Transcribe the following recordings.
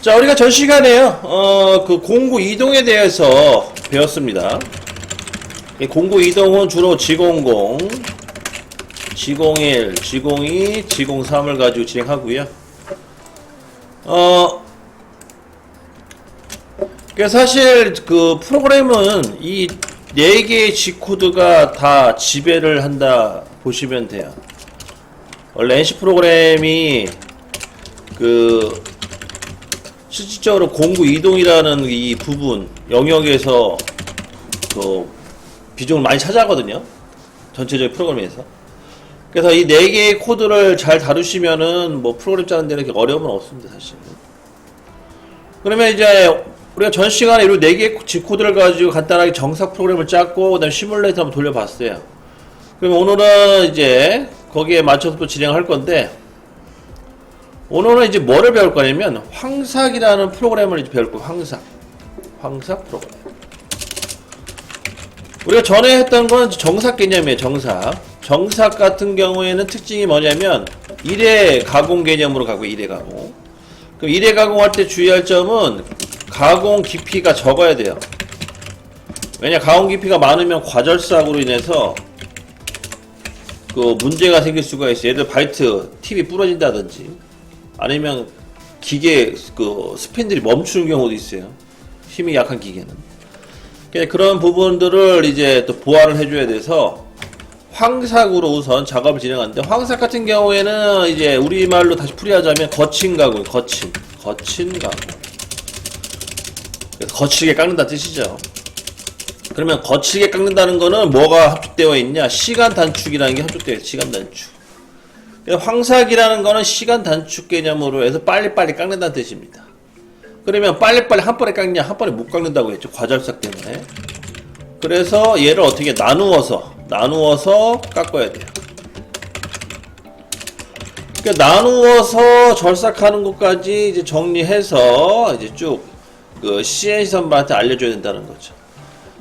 자, 우리가 전 시간에요, 그 공구 이동에 대해서 배웠습니다. 이 공구 이동은 주로 G00, G01, G02, G03을 가지고 진행하고요. 사실 그 프로그램은 이 4개의 G코드가 다 지배를 한다 보시면 돼요. 원래 NC 프로그램이 그 실질적으로 공구 이동이라는 이 부분 영역에서 그 비중을 많이 차지하거든요. 전체적인 프로그램에서. 그래서 이 4개의 코드를 잘 다루시면은 뭐 프로그램 짜는 데는 어려움은 없습니다, 사실. 그러면 이제 우리가 전 시간에 이 4개의 G코드를 가지고 간단하게 정삭 프로그램을 짰고 그다음에 시뮬레이터 한번 돌려봤어요. 그러면 오늘은 이제 거기에 맞춰서 또 진행할 건데, 오늘은 이제 뭐를 배울 거냐면 황삭이라는 프로그램을 이제 배울 거예요. 황삭 프로그램. 우리가 전에 했던 건 정삭 개념이에요. 정삭 같은 경우에는 특징이 뭐냐면 1회 가공 개념으로 가고 1회 가공. 그럼 1회 가공할 때 주의할 점은 가공 깊이가 적어야 돼요. 왜냐, 가공 깊이가 많으면 과절삭으로 인해서 그 문제가 생길 수가 있어요. 예를 들어 바이트 팁이 부러진다든지 아니면 기계 그 스핀들이 멈추는 경우도 있어요. 힘이 약한 기계는. 그런 부분들을 이제 또 보완을 해줘야 돼서 황삭으로 우선 작업을 진행하는데, 황삭 같은 경우에는 이제 우리말로 다시 풀이하자면 거친 가공, 거친 가공. 그래서 거칠게 깎는다 뜻이죠. 그러면 거칠게 깎는다는 거는 뭐가 합축되어 있냐? 시간 단축이라는 게 합축되어 있어요. 시간 단축. 황삭이라는 거는 시간 단축 개념으로 해서 빨리빨리 깎는다는 뜻입니다. 그러면 빨리빨리 한 번에 깎냐? 한 번에 못 깎는다고 했죠. 과절삭 때문에. 그래서 얘를 어떻게 나누어서 깎아야 돼요. 그러니까 나누어서 절삭하는 것까지 이제 정리해서 이제 쭉 그 CNC 선반한테 알려줘야 된다는 거죠.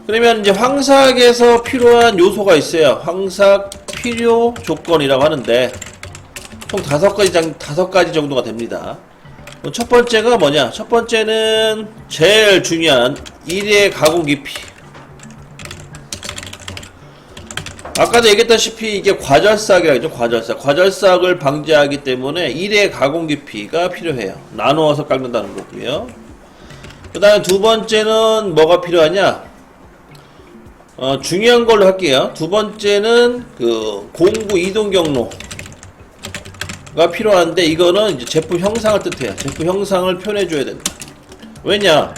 그러면 이제 황삭에서 필요한 요소가 있어요. 황삭 필요 조건이라고 하는데 총 5가지 정도가 됩니다. 첫 번째가 뭐냐? 첫 번째는 제일 중요한 1회 가공 깊이. 아까도 얘기했다시피 이게 과절삭이라고 했죠. 과절삭을 방지하기 때문에 1회 가공 깊이가 필요해요. 나누어서 깎는다는 거고요. 그 다음에 두 번째는 뭐가 필요하냐? 중요한 걸로 할게요. 두 번째는 그 공구 이동 경로가 필요한데, 이거는 이제 제품 형상을 뜻해요. 제품 형상을 표현해줘야 된다. 왜냐?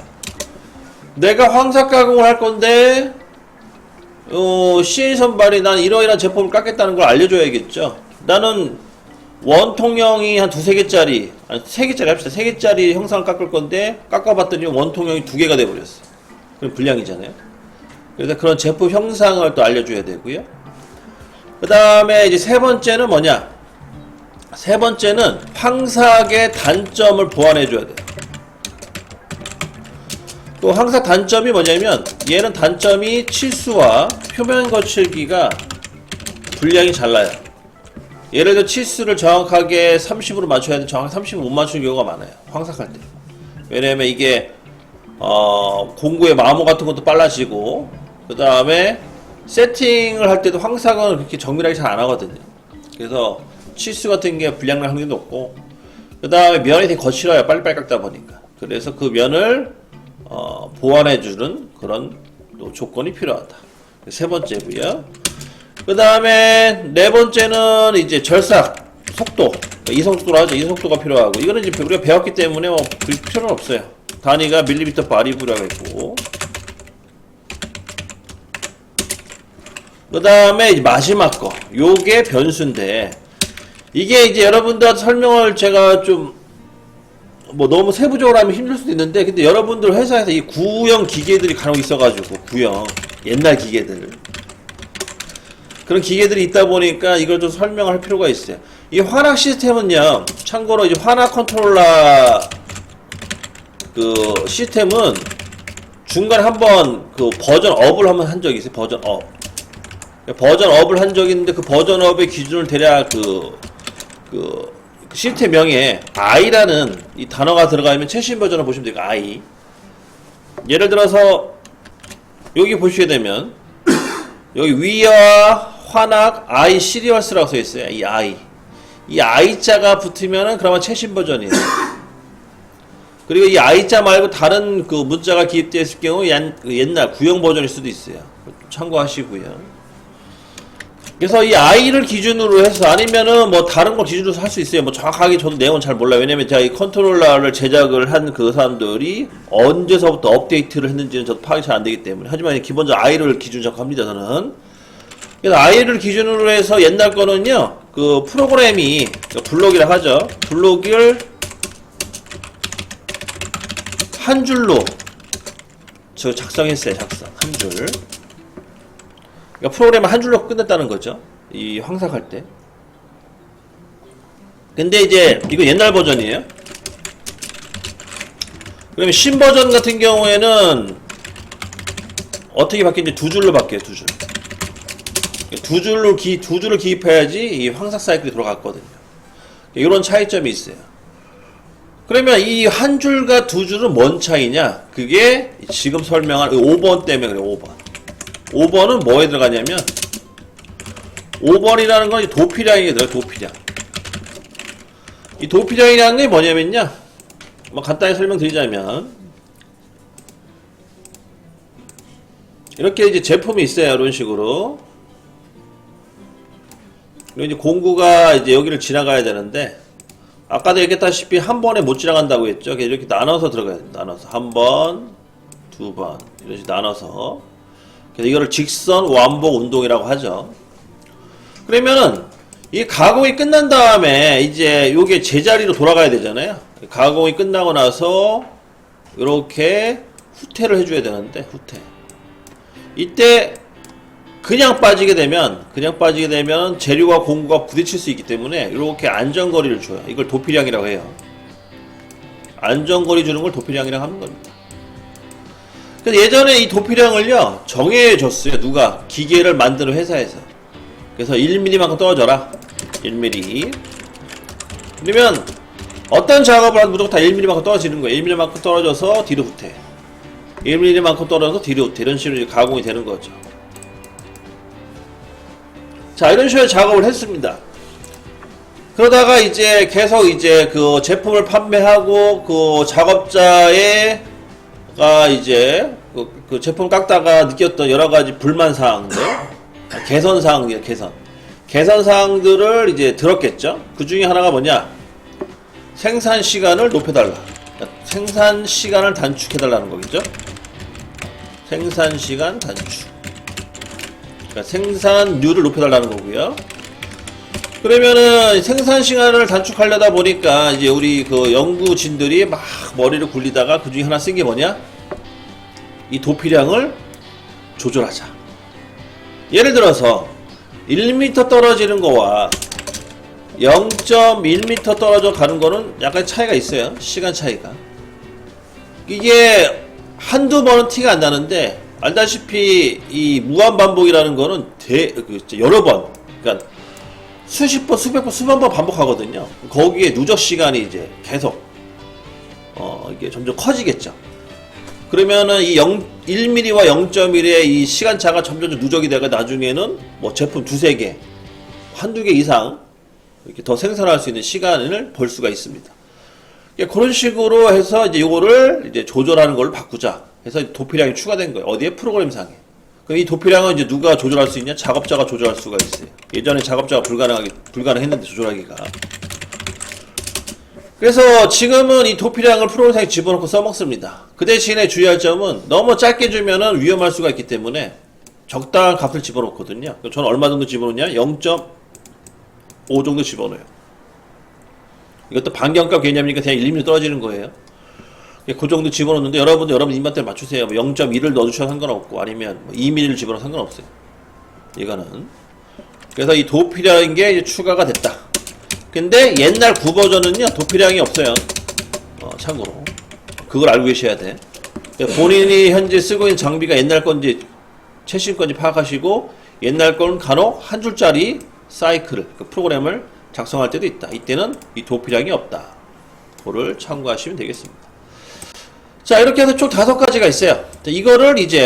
내가 황삭 가공을 할 건데, CNC 선발이 난 이러이러한 제품을 깎겠다는 걸 알려줘야겠죠. 나는 원통형이 한 2-3개짜리, 아니 3개짜리 합시다. 3개짜리 형상을 깎을 건데, 깎아봤더니 원통형이 2개가 돼버렸어. 그럼 불량이잖아요. 그래서 그런 제품 형상을 또 알려줘야 되고요. 그 다음에 이제 세 번째는 뭐냐? 세 번째는 황삭의 단점을 보완해줘야 돼요. 또 황삭 단점이 뭐냐면, 얘는 단점이 치수와 표면 거칠기가 분량이 잘 나요. 예를 들어 치수를 정확하게 30으로 맞춰야 되는데 정확하게 30을 못 맞추는 경우가 많아요. 황삭할 때. 왜냐면 이게 공구의 마모 같은 것도 빨라지고, 그 다음에 세팅을 할 때도 황삭은 그렇게 정밀하게 잘 안 하거든요. 그래서 치수 같은 게 불량날 확률이 높고, 그 다음에 면이 되게 거칠어요. 빨리빨리 깎다 보니까. 그래서 그 면을 보완해주는 그런 또 조건이 필요하다. 세 번째고요. 그 다음에 네 번째는 이제 절삭 속도, 이성속도로 하죠. 이성속도가 필요하고, 이거는 이제 우리가 배웠기 때문에 뭐 필요는 없어요. 단위가 밀리미터 바리브라고 했고, 그 다음에 마지막 거, 요게 변수인데, 이게 이제 여러분들한테 설명을 제가 좀 뭐 너무 세부적으로 하면 힘들 수도 있는데, 근데 여러분들 회사에서 이 구형 기계들이 간혹 있어가지고, 구형 옛날 기계들, 그런 기계들이 있다 보니까 이걸 좀 설명할 필요가 있어요. 이 환학 시스템은요, 참고로 이제 환학 컨트롤러 그 시스템은 중간에 한번 그 버전업을 한번 한 적이 있어요. 버전업을 한 적이 있는데, 그 버전업의 기준을 대략 그 시스템명에 i라는 이 단어가 들어가면 최신 버전을 보시면 돼요. i. 예를 들어서 여기 보시게 되면 여기 위와 환악 i 시리얼스라고 써 있어요. 이 i자가 붙으면은 그러면 최신 버전이에요. 그리고 이 i자 말고 다른 그 문자가 기입되어 있을 경우 옛날 구형 버전일 수도 있어요. 참고하시고요. 그래서 이 i를 기준으로 해서 아니면은 뭐 다른 걸 기준으로 할 수 있어요. 뭐 정확하게 저도 내용은 잘 몰라요. 왜냐면 제가 이 컨트롤러를 제작을 한 그 사람들이 언제서부터 업데이트를 했는지는 저도 파악이 잘 안 되기 때문에. 하지만 기본적으로 i를 기준 작업합니다, 저는. 그래서 i를 기준으로 해서 옛날 거는요, 그 프로그램이, 블록이라 하죠. 블록을 한 줄로 저 작성했어요, 한 줄. 그러니까 프로그램을 한 줄로 끝냈다는 거죠. 이 황삭할 때. 근데 이제 이거 옛날 버전이에요. 그러면 신버전 같은 경우에는 어떻게 바뀌는지 두 줄로 바뀌어요. 두 줄. 두 줄을 기입해야지 이 황삭 사이클이 돌아갔거든요. 이런 차이점이 있어요. 그러면 이 한 줄과 두 줄은 뭔 차이냐? 그게 지금 설명한 5번 때문에 그래요. 5번. 5번은 뭐에 들어가냐면 5번이라는 건 도피량이 들어가요. 도피량. 이 도피량이라는 게 뭐냐면요, 뭐 간단히 설명드리자면 이렇게 이제 제품이 있어요. 이런 식으로. 그리고 이제 공구가 이제 여기를 지나가야 되는데 아까도 얘기했다시피 한 번에 못 지나간다고 했죠. 이렇게 나눠서 들어가야 돼요. 나눠서 한 번, 두 번 이렇게 나눠서. 그래서 이거를 직선 완복 운동이라고 하죠. 그러면은 이 가공이 끝난 다음에 이제 요게 제자리로 돌아가야 되잖아요. 가공이 끝나고 나서 이렇게 후퇴를 해줘야 되는데, 후퇴. 이때 그냥 빠지게 되면 재료와 공구가 부딪힐 수 있기 때문에 이렇게 안전거리를 줘요. 이걸 도피량이라고 해요. 안전거리 주는 걸 도피량이라고 하는 겁니다. 그래서 예전에 이 도피량을요, 정해줬어요. 누가? 기계를 만드는 회사에서. 그래서 1mm만큼 떨어져라. 1mm. 그러면 어떤 작업을 하도 무조건 다 1mm만큼 떨어지는 거예요. 1mm만큼 떨어져서 뒤로 후퇴. 1mm만큼 떨어져서 뒤로 후퇴. 이런 식으로 가공이 되는 거죠. 자, 이런 식으로 작업을 했습니다. 그러다가 이제 계속 이제 그 제품을 판매하고 그 작업자가 이제 그 제품 깎다가 느꼈던 여러 가지 불만 사항들, 개선 사항이에요. 개선 사항들을 이제 들었겠죠. 그 중에 하나가 뭐냐? 생산 시간을 높여달라. 생산 시간을 단축해달라는 거겠죠. 생산 시간 단축. 그러니까 생산률을 높여달라는 거고요. 그러면은 생산 시간을 단축하려다 보니까 이제 우리 그 연구진들이 막 머리를 굴리다가 그 중에 하나 쓴 게 뭐냐? 이 도피량을 조절하자. 예를 들어서 1m 떨어지는 거와 0.1m 떨어져 가는 거는 약간 차이가 있어요. 시간 차이가. 이게 한두 번은 티가 안 나는데, 알다시피 이 무한반복이라는 거는 여러 번, 그러니까 수십 번, 수백 번, 수만 번 반복하거든요. 거기에 누적 시간이 이제 계속 이게 점점 커지겠죠. 그러면은 이 1mm와 0.1의 이 시간차가 점점 누적이 되고 나중에는 뭐 제품 두세 개, 한두 개 이상 이렇게 더 생산할 수 있는 시간을 벌 수가 있습니다. 그런 식으로 해서 이제 요거를 이제 조절하는 걸로 바꾸자 해서 도피량이 추가된 거예요. 어디에? 프로그램상에. 그럼 이 도피량은 이제 누가 조절할 수 있냐? 작업자가 조절할 수가 있어요. 예전에 작업자가 불가능했는데 조절하기가. 그래서 지금은 이 도피량을 프로그램상에 집어넣고 써먹습니다. 그 대신에 주의할 점은 너무 짧게 주면은 위험할 수가 있기 때문에 적당한 값을 집어넣거든요. 저는 얼마 정도 집어넣냐? 0.5 정도 집어넣어요. 이것도 반경값 개념이니까 그냥 1mm 떨어지는 거예요. 그 정도 집어넣는데 여러분 입맛대로 맞추세요. 0.1을 넣어주셔도 상관없고 아니면 2mm를 집어넣어도 상관없어요. 이거는. 그래서 이 도피량인 게 이제 추가가 됐다. 근데 옛날 9버전은요 도피량이 없어요. 참고로 그걸 알고 계셔야 돼. 본인이 현재 쓰고 있는 장비가 옛날 건지 최신 건지 파악하시고, 옛날 거는 간혹 한 줄짜리 사이클, 그 프로그램을 작성할 때도 있다. 이때는 이 도피량이 없다. 그거를 참고하시면 되겠습니다. 자, 이렇게 해서 총 5가지가 있어요. 자, 이거를 이제